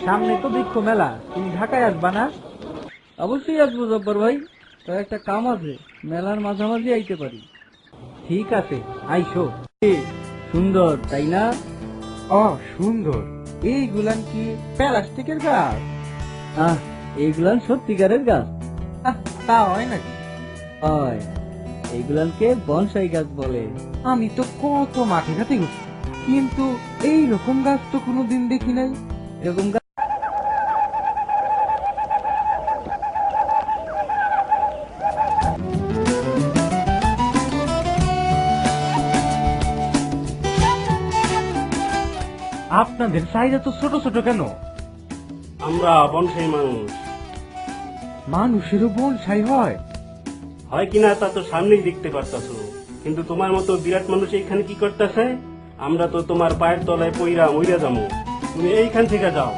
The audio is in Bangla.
সামনে তো বৃক্ষ মেলা, তুমি ঢাকায় আসবা না? অবশ্যই আসবো জব্বর ভাই, তার একটা কাম আছে, মেলার মাঝামাঝি আইতে পারি। ঠিক আছে, আইসো। সুন্দর তাই না? ও সুন্দর, এইগুলান কি প্লাস্টিকের গাছ? আহ, এইগুলান সত্যিকারের গাছ। তা হয় নাকি? হয়, এইগুলানকে বনসাই গাছ বলে। আমি তো কত মাঠে ঘাটে ঘুরছি, কিন্তু এই রকম গাছ তো কোনোদিন দেখি নাই। এরকম গাছ আপনাদের চাহিদা তো ছোট ছোট কেন? আমরা বনসাই মানুষ। মানুষেরও বনসাই হয়? হয় কিনা তা তো সামনেই দেখতে পারতাছো, কিন্তু তোমার মতো বিরাট মানুষ এইখানে কি করতেছে? আমরা তো তোমার পায়ের তলায় পইরা মইরা যাবো। তুমি এইখান থেকে যাও।